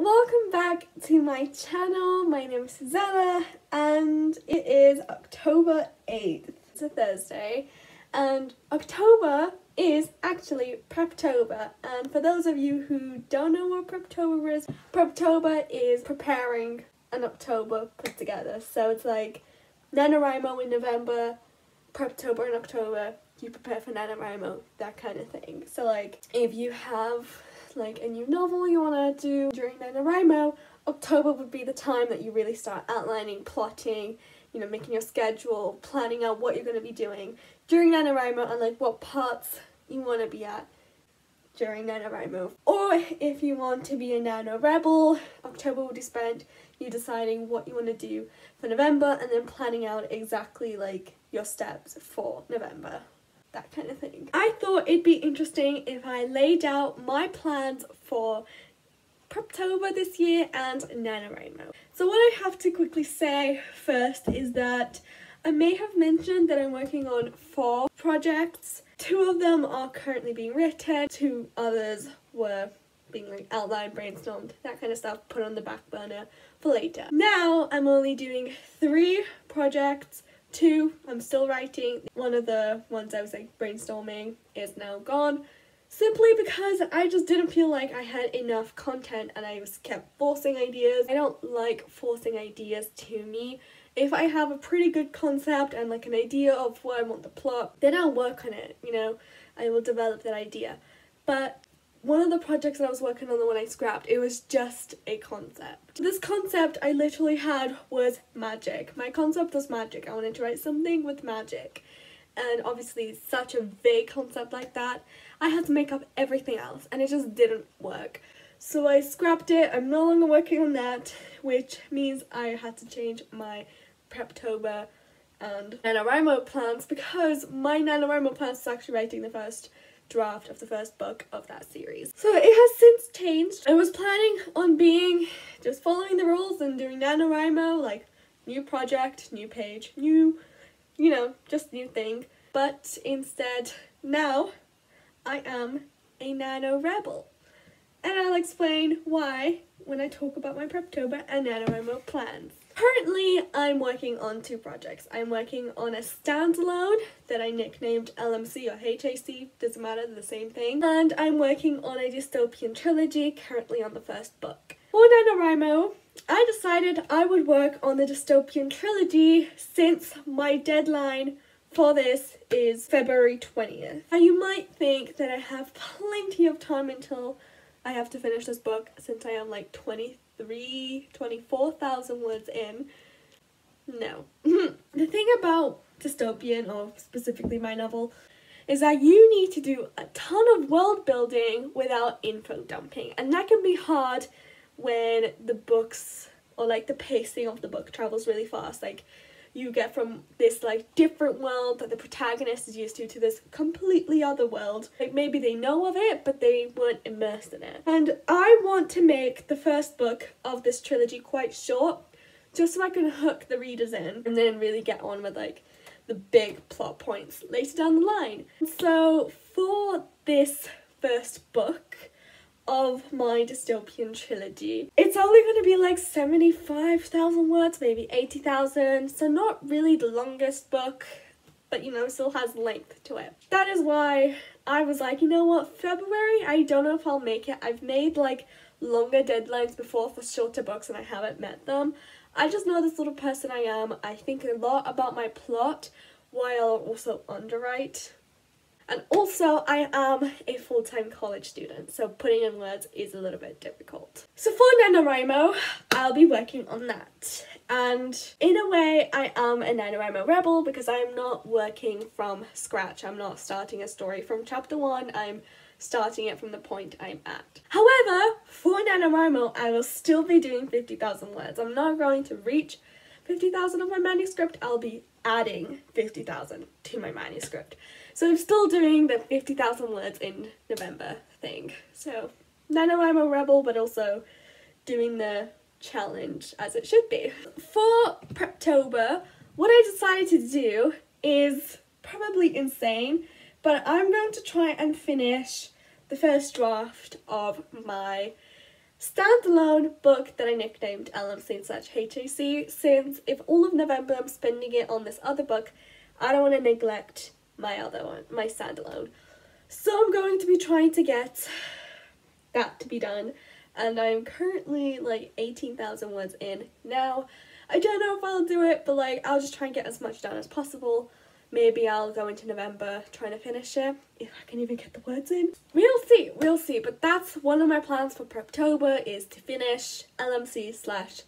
welcome back to my channel. My name is Susanna and it is October 8th. It's a Thursday and October is actually Preptober, and for those of you who don't know what Preptober is preparing an October put together. So it's like NaNoWriMo in November, Preptober in October, you prepare for NaNoWriMo, that kind of thing. So like if you have like a new novel you want to do during NaNoWriMo, October would be the time that you really start outlining, plotting, you know, making your schedule, planning out what you're going to be doing during NaNoWriMo and like what parts you want to be at during NaNoWriMo. Or if you want to be a Nano Rebel, October will be spent you deciding what you want to do for November and then planning out exactly like your steps for November. That kind of thing. I thought it'd be interesting if I laid out my plans for Preptober this year and NaNoWriMo. So what I have to quickly say first is that I may have mentioned that I'm working on 4 projects. 2 of them are currently being written, 2 others were being like outlined, brainstormed, that kind of stuff, put on the back burner for later. Now I'm only doing 3 projects. 2 I'm still writing. One of the ones I was like brainstorming is now gone, simply because I just didn't feel like I had enough content and I just kept forcing ideas. I don't like forcing ideas to me. If I have a pretty good concept and like an idea of what I want the plot, then I'll work on it, you know, I will develop that idea. But one of the projects that I was working on, the one I scrapped, it was just a concept. This concept I literally had was magic. My concept was magic. I wanted to write something with magic. And obviously such a vague concept like that, I had to make up everything else and it just didn't work. So I scrapped it. I'm no longer working on that, which means I had to change my Preptober and NaNoWriMo plans, because my NaNoWriMo plans is actually writing the first draft of the first book of that series. So it has since changed. I was planning on being just following the rules and doing NaNoWriMo, like new project, new page, new, you know, just new thing. But instead, now I am a Nano Rebel. And I'll explain why when I talk about my Preptober and NaNoWriMo plans. Currently, I'm working on 2 projects. I'm working on a standalone that I nicknamed LMC or HAC, doesn't matter, they're the same thing. And I'm working on a dystopian trilogy, currently on the first book. For NaNoWriMo, I decided I would work on the dystopian trilogy since my deadline for this is February 20th. Now you might think that I have plenty of time until I have to finish this book, since I am like 24,000 words in. No. The thing about dystopian, or specifically my novel, is that you need to do a ton of world building without info dumping, and that can be hard when the books, or like the pacing of the book, travels really fast. Like you get from this like different world that the protagonist is used to this completely other world. Like maybe they know of it, but they weren't immersed in it. And I want to make the first book of this trilogy quite short, just so I can hook the readers in and then really get on with like the big plot points later down the line. So for this first book of my dystopian trilogy, it's only going to be like 75,000 words, maybe 80,000, so not really the longest book, but you know, still has length to it. That is why I was like, you know what, February, I don't know if I'll make it. I've made like longer deadlines before for shorter books and I haven't met them. I just know this little person I am. I think a lot about my plot while also underwrite. And also, I am a full-time college student, so putting in words is a little bit difficult. So for NaNoWriMo, I'll be working on that. And in a way, I am a NaNoWriMo rebel because I'm not working from scratch. I'm not starting a story from chapter 1. I'm starting it from the point I'm at. However, for NaNoWriMo, I will still be doing 50,000 words. I'm not going to reach 50,000 of my manuscript. I'll be adding 50,000 to my manuscript. So I'm still doing the 50,000 words in November thing. So NaNoWriMo rebel, but also doing the challenge as it should be. For Preptober, what I decided to do is probably insane, but I'm going to try and finish the first draft of my standalone book that I nicknamed LMC/HAC, since if all of November I'm spending it on this other book, I don't want to neglect my other one, my standalone. So I'm going to be trying to get that to be done, and I'm currently like 18,000 words in now. I don't know if I'll do it, but like I'll just try and get as much done as possible. Maybe I'll go into November trying to finish it, if I can even get the words in. We'll see, but that's one of my plans for Preptober, is to finish LMC/HAC.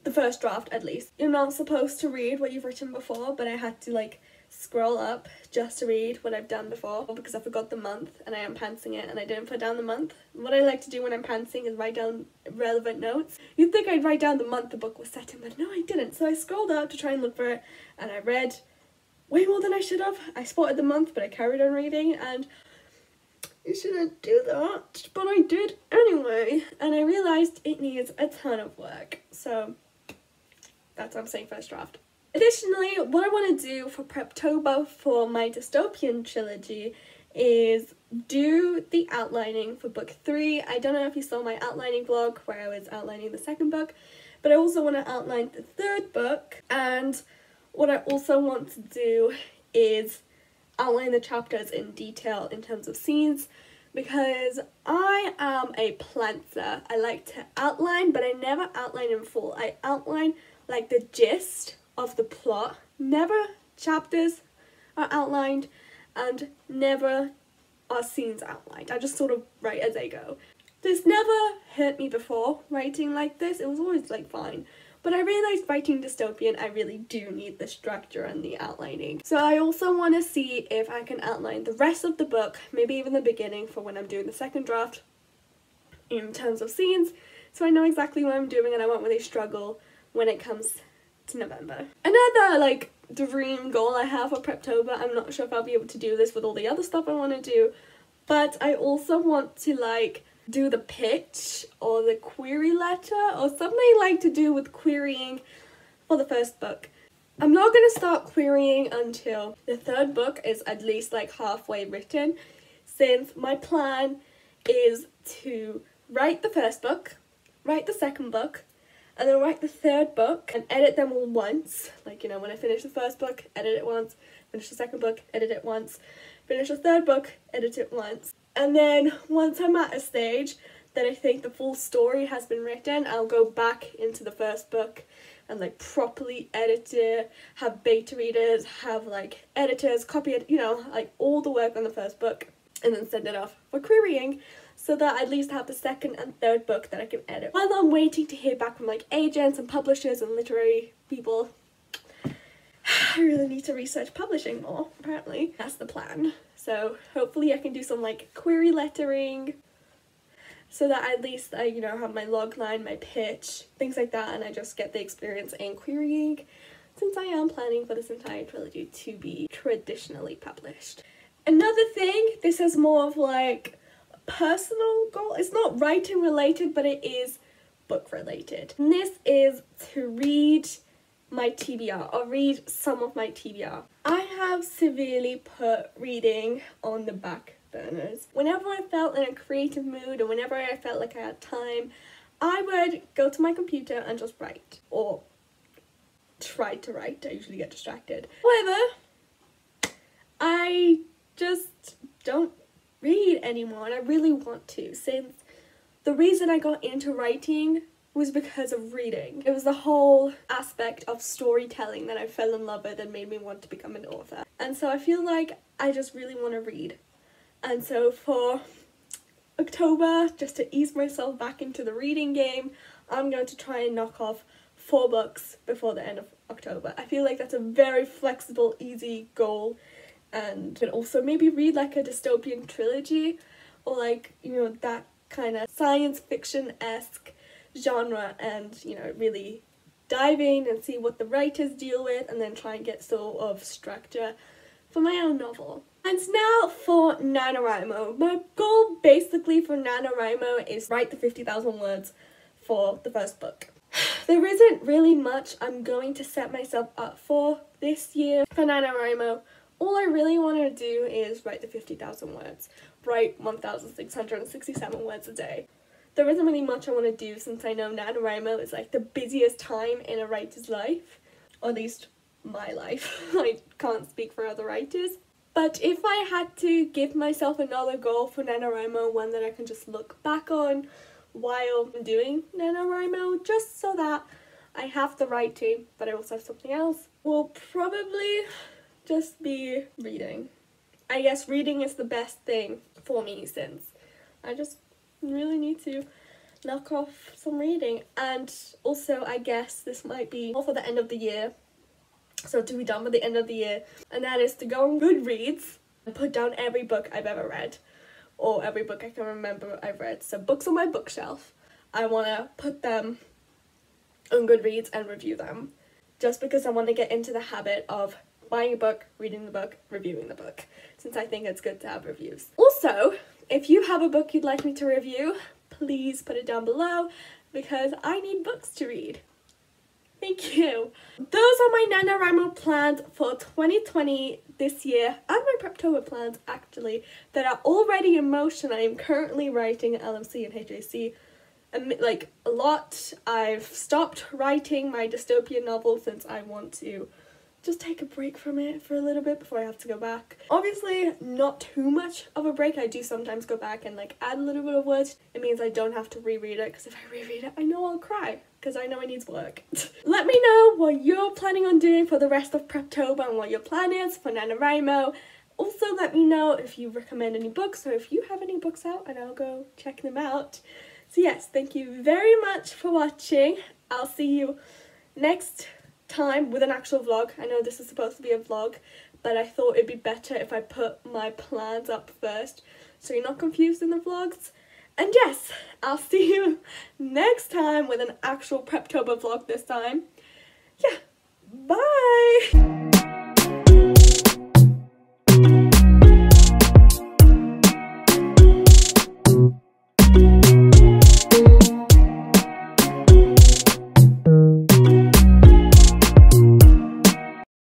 The first draft, at least. You're not supposed to read what you've written before, but I had to like scroll up just to read what I've done before, because I forgot the month and I am pantsing it and I didn't put down the month. What I like to do when I'm pantsing is write down relevant notes. You'd think I'd write down the month the book was set in, but no, I didn't. So I scrolled up to try and look for it, and I read way more than I should have. I spotted the month, but I carried on reading, and you shouldn't do that, but I did anyway, and I realised it needs a ton of work. So that's what I'm saying, first draft. Additionally, what I want to do for Preptober for my dystopian trilogy is do the outlining for book 3. I don't know if you saw my outlining vlog where I was outlining the second book, but I also want to outline the third book, and what I also want to do is outline the chapters in detail in terms of scenes, because I am a plantzer. I like to outline, but I never outline in full. I outline like the gist of the plot. Never chapters are outlined, and never are scenes outlined. I just sort of write as I go. This never hurt me before, writing like this. It was always like fine. But I realised writing dystopian, I really do need the structure and the outlining. So I also want to see if I can outline the rest of the book, maybe even the beginning for when I'm doing the second draft, in terms of scenes, so I know exactly what I'm doing and I won't really struggle when it comes to November. Another like dream goal I have for Preptober, I'm not sure if I'll be able to do this with all the other stuff I want to do, but I also want to like do the pitch or the query letter or something like to do with querying for the first book. I'm not going to start querying until the third book is at least like halfway written, since my plan is to write the first book, write the second book, and then write the third book and edit them all once. Like, you know, when I finish the first book, edit it once, finish the second book, edit it once, finish the third book, edit it once. And then once I'm at a stage that I think the full story has been written, I'll go back into the first book and like properly edit it, have beta readers, have like editors, copy it, you know, like all the work on the first book, and then send it off for querying, so that I at least have the second and third book that I can edit. While I'm waiting to hear back from like agents and publishers and literary people, I really need to research publishing more, apparently. That's the plan. So hopefully I can do some like query lettering, so that at least I, you know, have my log line, my pitch, things like that, and I just get the experience in querying, since I am planning for this entire trilogy to be traditionally published. Another thing, this is more of like a personal goal. It's not writing related, but it is book related. And this is to read my TBR, or read some of my TBR. I have severely put reading on the back burners. Whenever I felt in a creative mood, or whenever I felt like I had time, I would go to my computer and just write, or try to write. I usually get distracted. However, I just don't read anymore, and I really want to, since the reason I got into writing was because of reading. It was the whole aspect of storytelling that I fell in love with and made me want to become an author. And so I feel like I just really want to read. And so for October, just to ease myself back into the reading game, I'm going to try and knock off 4 books before the end of October. I feel like that's a very flexible, easy goal, and also maybe read like a dystopian trilogy, or like, you know, that kind of science fiction-esque genre, and, you know, really dive in and see what the writers deal with, and then try and get sort of structure for my own novel. And now for NaNoWriMo. My goal basically for NaNoWriMo is write the 50,000 words for the first book. There isn't really much I'm going to set myself up for this year for NaNoWriMo. All I really want to do is write the 50,000 words. Write 1,667 words a day. there isn't really much I want to do since I know NaNoWriMo is like the busiest time in a writer's life, or at least my life. I can't speak for other writers. But if I had to give myself another goal for NaNoWriMo, one that I can just look back on while doing NaNoWriMo, just so that I have the writing, but I also have something else, will probably just be reading. I guess reading is the best thing for me since I just really need to knock off some reading. And also I guess this might be all for the end of the year, so to be done with the end of the year, and that is to go on Goodreads and put down every book I've ever read, or every book I can remember I've read. So books on my bookshelf, I want to put them on Goodreads and review them, just because I want to get into the habit of buying a book, reading the book, reviewing the book, since I think it's good to have reviews. Also, if you have a book you'd like me to review, please put it down below, because I need books to read. Thank you. Those are my NaNoWriMo plans for 2020 this year, and my Preptober plans actually, that are already in motion. I am currently writing LMC and HAC, like a lot. I've stopped writing my dystopian novel since I want to just take a break from it for a little bit before I have to go back. Obviously not too much of a break. I do sometimes go back and like add a little bit of words. It means I don't have to reread it, because if I reread it I know I'll cry, because I know it needs work. Let me know what you're planning on doing for the rest of Preptober and what your plan is for NaNoWriMo. Also let me know if you recommend any books, or if you have any books out, and I'll go check them out. So yes, thank you very much for watching. I'll see you next time with an actual vlog. I know this is supposed to be a vlog, but I thought it'd be better if I put my plans up first, so you're not confused in the vlogs. And yes, I'll see you next time with an actual Preptober vlog this time. Yeah,